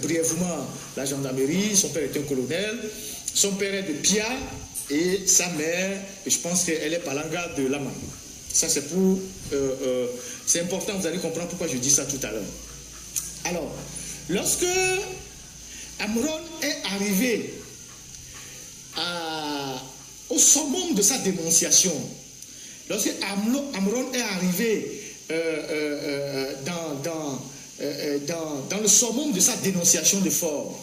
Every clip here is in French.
brièvement la gendarmerie. Son père était un colonel. Son père est de Pia et sa mère, je pense qu'elle est Palanga de Lama. Ça, c'est pour... c'est important, vous allez comprendre pourquoi je dis ça tout à l'heure. Alors, lorsque Amron est arrivé au summum de sa dénonciation, lorsque Amron est arrivé dans le summum de sa dénonciation de Fort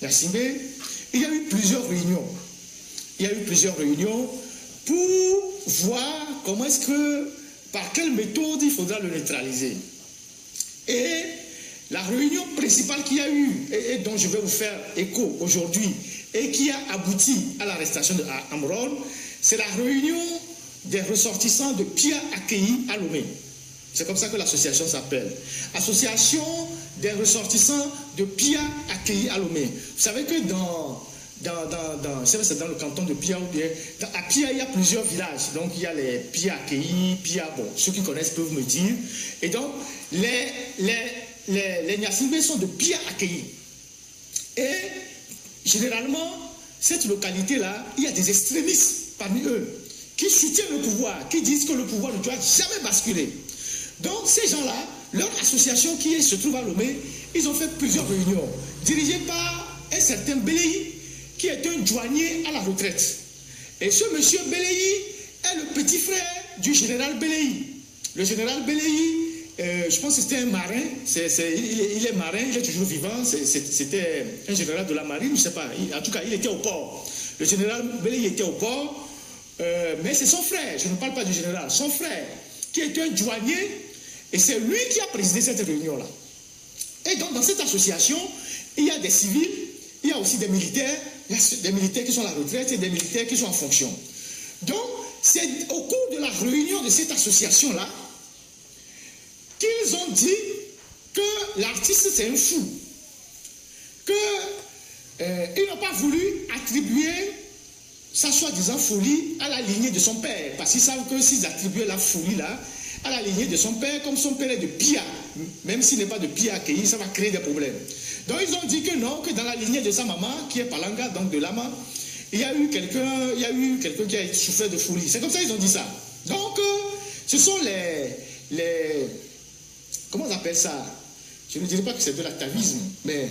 Gnassingbé, il y a eu plusieurs réunions. Il y a eu plusieurs réunions pour voir comment est-ce que, par quelle méthode il faudra le neutraliser. Et la réunion principale qu'il y a eu, et dont je vais vous faire écho aujourd'hui, et qui a abouti à l'arrestation d'Amron, c'est la réunion des ressortissants de Pia accueillis à Lomé. C'est comme ça que l'association s'appelle. Association des ressortissants de Pia accueillis à Lomé. Vous savez que c'est dans le canton de Pia ou bien à Pia il y a plusieurs villages. Donc il y a les Pia accueillis, Pia, bon, ceux qui connaissent peuvent me dire. Et donc les Gnassingbé sont de Pia accueillis. Et généralement, cette localité-là, il y a des extrémistes parmi eux qui soutiennent le pouvoir, qui disent que le pouvoir ne doit jamais basculer. Donc ces gens-là, leur association qui se trouve à Lomé, ils ont fait plusieurs réunions, dirigées par un certain Beléi, qui est un douanier à la retraite. Et ce monsieur Beléi est le petit frère du général Beléi. Le général Beléi, je pense que c'était un marin, il est marin, il est toujours vivant, c'était un général de la marine, je ne sais pas, en tout cas il était au port. Le général Beléi était au port, mais c'est son frère, je ne parle pas du général, son frère, qui était un douanier, et c'est lui qui a présidé cette réunion-là. Et donc dans cette association, il y a des civils, il y a aussi des militaires, il y a des militaires qui sont à la retraite et des militaires qui sont en fonction. Donc c'est au cours de la réunion de cette association-là qu'ils ont dit que l'artiste c'est un fou, qu'ils n'ont pas voulu attribuer sa soi-disant folie à la lignée de son père, parce qu'ils savent que s'ils attribuaient la folie là à la lignée de son père, comme son père est de Pia, même s'il n'est pas de Pia accueilli, ça va créer des problèmes. Donc ils ont dit que non, que dans la lignée de sa maman, qui est Palanga, donc de Lama, il y a eu quelqu'un qui a souffert de folie. C'est comme ça qu'ils ont dit ça. Donc ce sont les comment on appelle ça? Je ne dirais pas que c'est de l'atavisme, mais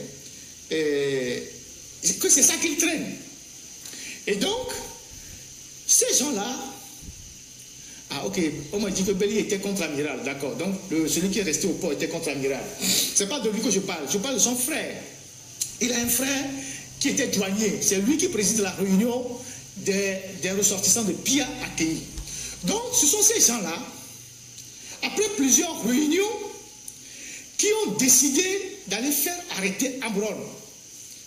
que c'est ça qu'ils traînent. Et donc, ces gens-là, ah ok, on m'a dit que Béli était contre-amiral, d'accord. Donc, celui qui est resté au port était contre-amiral. Ce n'est pas de lui que je parle de son frère. Il a un frère qui était douanier. C'est lui qui préside la réunion des ressortissants de Pia accueillis. Donc, ce sont ces gens-là, après plusieurs réunions, qui ont décidé d'aller faire arrêter Amron.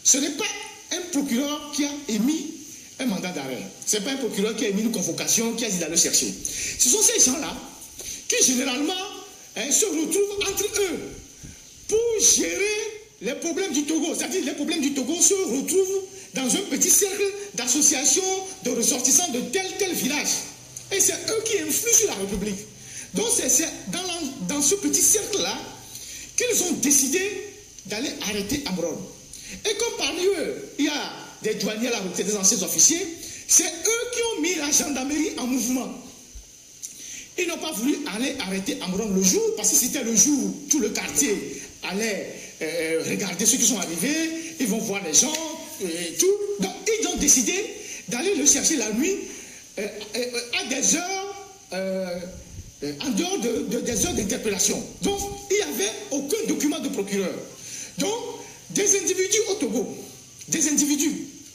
Ce n'est pas un procureur qui a émis un mandat d'arrêt. Ce n'est pas un procureur qui a émis une convocation, qui a dit d'aller chercher. Ce sont ces gens-là qui généralement se retrouvent entre eux pour gérer les problèmes du Togo. C'est-à-dire les problèmes du Togo se retrouvent dans un petit cercle d'associations de ressortissants de tel village. Et c'est eux qui influent sur la République. Donc c'est dans ce petit cercle-là qu'ils ont décidé d'aller arrêter Amron. Et comme parmi eux, il y a des douaniers à la retraite, des anciens officiers, c'est eux qui ont mis la gendarmerie en mouvement. Ils n'ont pas voulu aller arrêter Amron le jour, parce que c'était le jour où tout le quartier allait regarder ceux qui sont arrivés, ils vont voir les gens, et tout. Donc ils ont décidé d'aller le chercher la nuit, à des heures, en dehors des heures d'interpellation. Donc il n'y avait aucun document de procureur. Donc des individus au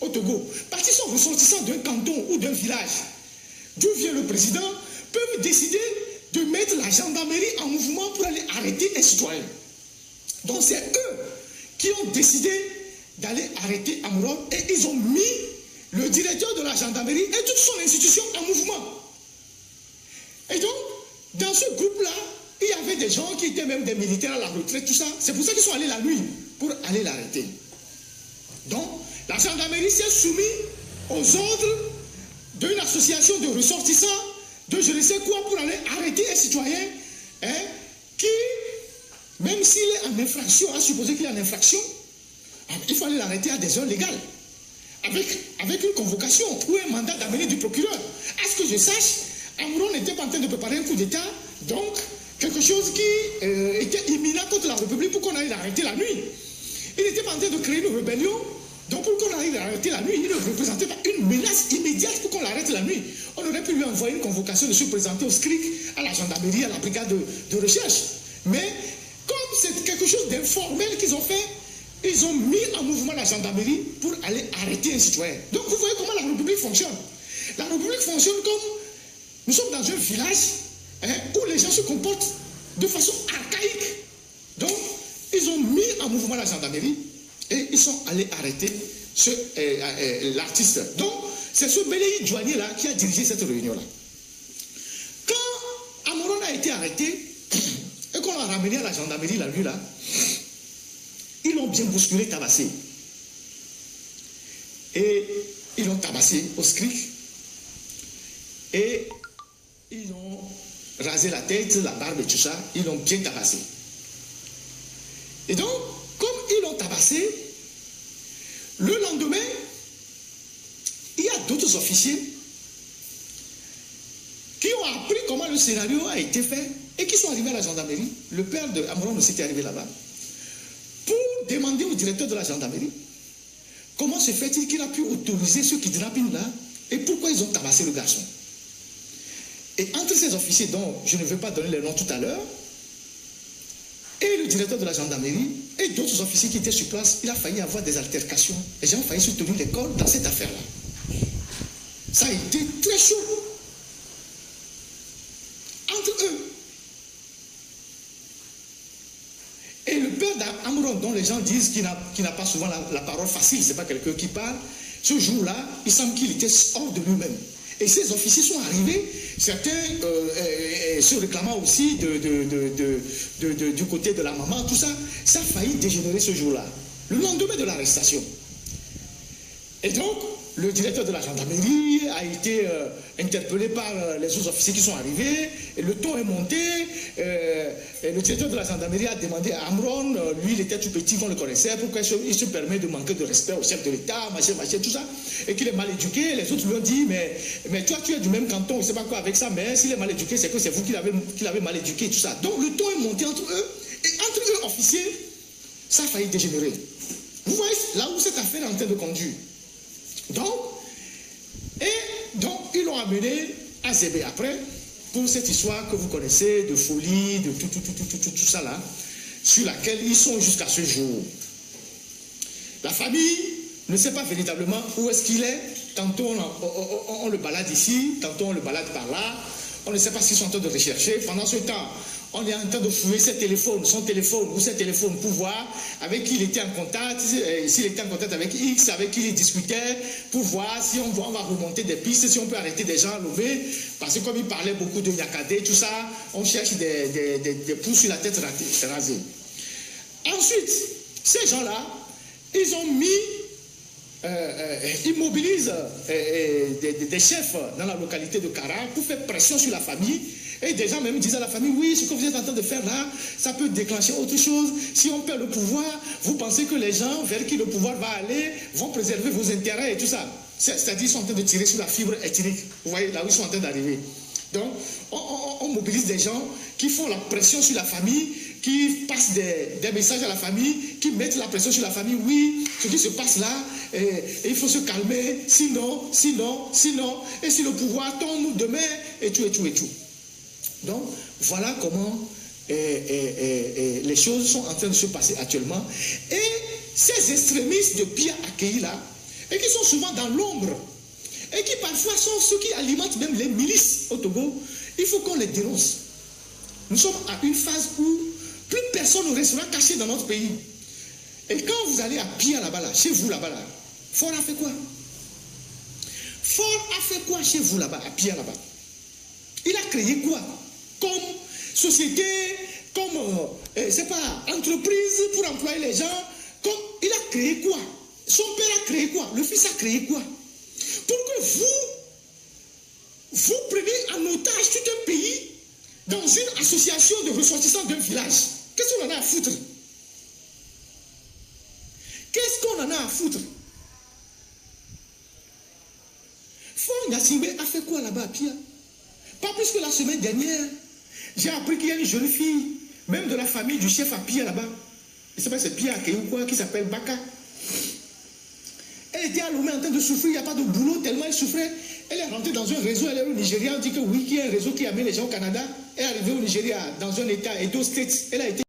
Togo, parce qu'ils sont ressortissants d'un canton ou d'un village, d'où vient le président, peuvent décider de mettre la gendarmerie en mouvement pour aller arrêter un citoyen. Donc c'est eux qui ont décidé d'aller arrêter Amron et ils ont mis le directeur de la gendarmerie et toute son institution en mouvement. Et donc, dans ce groupe-là, il y avait des gens qui étaient même des militaires à la retraite, tout ça. C'est pour ça qu'ils sont allés la nuit pour aller l'arrêter. Donc, la gendarmerie s'est soumise aux ordres d'une association de ressortissants de je ne sais quoi pour aller arrêter un citoyen qui même s'il est en infraction, à supposer qu'il est en infraction, il faut aller l'arrêter à des heures légales. Avec une convocation ou un mandat d'amener du procureur. À ce que je sache, Amouron n'était pas en train de préparer un coup d'État, donc quelque chose qui était imminent contre la République pour qu'on aille l'arrêter la nuit. Il n'était pas en train de créer une rébellion, donc pour qu'on aille l'arrêter la nuit, il ne représentait pas une menace immédiate pour qu'on l'arrête la nuit. On aurait pu lui envoyer une convocation de se présenter au SCRIC, à la gendarmerie, à la brigade de recherche. Mais comme c'est quelque chose d'informel qu'ils ont fait, ils ont mis en mouvement la gendarmerie pour aller arrêter un citoyen. Donc vous voyez comment la République fonctionne. La République fonctionne comme nous sommes dans un village où les gens se comportent de façon archaïque. Donc ils ont mis en mouvement la gendarmerie et ils sont allés arrêter l'artiste. Donc c'est ce Béléi Douanier-là qui a dirigé cette réunion-là. Quand Amouron a été arrêté et qu'on l'a ramené à la gendarmerie la nuit là, ils l'ont bien bousculé, tabassé. Et ils l'ont tabassé au SCRIC. Et ils ont rasé la tête, la barbe et tout ça. Ils l'ont bien tabassé. Et donc, comme ils l'ont tabassé, le lendemain, il y a d'autres officiers qui ont appris comment le scénario a été fait et qui sont arrivés à la gendarmerie. Le père de Amouron aussi était arrivé là-bas. Pour demander au directeur de la gendarmerie comment se fait-il qu'il a pu autoriser ce kidnapping-là et pourquoi ils ont tabassé le garçon. Et entre ces officiers dont je ne vais pas donner les noms tout à l'heure et le directeur de la gendarmerie et d'autres officiers qui étaient sur place, il a failli avoir des altercations. Les gens ont failli se tenir l'école dans cette affaire-là. Ça a été très chaud entre eux. Et le père d'Amouron, dont les gens disent qu'il n'a pas souvent la parole facile, ce n'est pas quelqu'un qui parle, ce jour-là, il semble qu'il était hors de lui-même. Et ces officiers sont arrivés, certains se réclamant aussi du côté de la maman, tout ça. Ça a failli dégénérer ce jour-là, le lendemain de l'arrestation. Et donc, le directeur de la gendarmerie a été interpellé par les autres officiers qui sont arrivés, et le ton est monté, et le directeur de la gendarmerie a demandé à Amouron, lui il était tout petit, qu'on le connaissait, pourquoi il se permet de manquer de respect au chef de l'État, machin, tout ça, et qu'il est mal éduqué. Les autres lui ont dit, mais toi tu es du même canton, je ne sais pas quoi avec ça, mais s'il est mal éduqué, c'est que c'est vous qui l'avez mal éduqué, tout ça. Donc le ton est monté entre eux, et entre eux officiers, ça a failli dégénérer. Vous voyez là où cette affaire est en train de conduire. Donc, ils l'ont amené à Zébé après, pour cette histoire que vous connaissez, de folie, de tout ça là, sur laquelle ils sont jusqu'à ce jour. La famille ne sait pas véritablement où est-ce qu'il est. Tantôt on le balade ici, tantôt on le balade par là. On ne sait pas s'ils sont en train de rechercher. Pendant ce temps, on est en train de fouiller son téléphone ou ses téléphones pour voir avec qui il était en contact, s'il était en contact avec X, avec qui il discutait, pour voir si on va remonter des pistes, si on peut arrêter des gens à lever. Parce que comme il parlait beaucoup de Yakadé, tout ça, on cherche des pouces sur la tête rasée. Ensuite, ces gens-là, ils ont ils mobilisent des chefs dans la localité de Kara pour faire pression sur la famille. Et des gens même disent à la famille, oui, ce que vous êtes en train de faire là, ça peut déclencher autre chose. Si on perd le pouvoir, vous pensez que les gens vers qui le pouvoir va aller vont préserver vos intérêts et tout ça. C'est-à-dire qu'ils sont en train de tirer sur la fibre ethnique. Vous voyez, là où ils sont en train d'arriver. Donc, on mobilise des gens qui font la pression sur la famille, qui passent des messages à la famille, qui mettent la pression sur la famille. Oui, ce qui se passe là, il faut se calmer, sinon, et si le pouvoir tombe demain, et tout. Donc, voilà comment les choses sont en train de se passer actuellement. Et ces extrémistes de Pia accueillis là, et qui sont souvent dans l'ombre, et qui parfois sont ceux qui alimentent même les milices au Togo, il faut qu'on les dénonce. Nous sommes à une phase où plus personne ne restera caché dans notre pays. Et quand vous allez à Pia là-bas, là, chez vous là-bas, là, Fort a fait quoi? Fort a fait quoi chez vous là-bas, à Pia là-bas? Il a créé quoi? Comme société, comme, c'est pas, entreprise pour employer les gens. Comme, il a créé quoi? Son père a créé quoi? Le fils a créé quoi? Pour que vous preniez en otage tout un pays dans une association de ressortissants d'un village. Qu'est-ce qu'on en a à foutre? Qu'est-ce qu'on en a à foutre? Faure Gnassingbé a fait quoi là-bas à Pia? Pas plus que la semaine dernière. J'ai appris qu'il y a une jeune fille, même de la famille du chef à Pia là-bas. Je ne sais pas si c'est Pia ou quoi, qui s'appelle Baka. Elle était à Lomé en train de souffrir, il n'y a pas de boulot, tellement elle souffrait. Elle est rentrée dans un réseau, elle est au Nigeria, on dit que oui, qu'il y a un réseau qui amène les gens au Canada. Elle est arrivée au Nigeria dans un état, et aux States, elle a été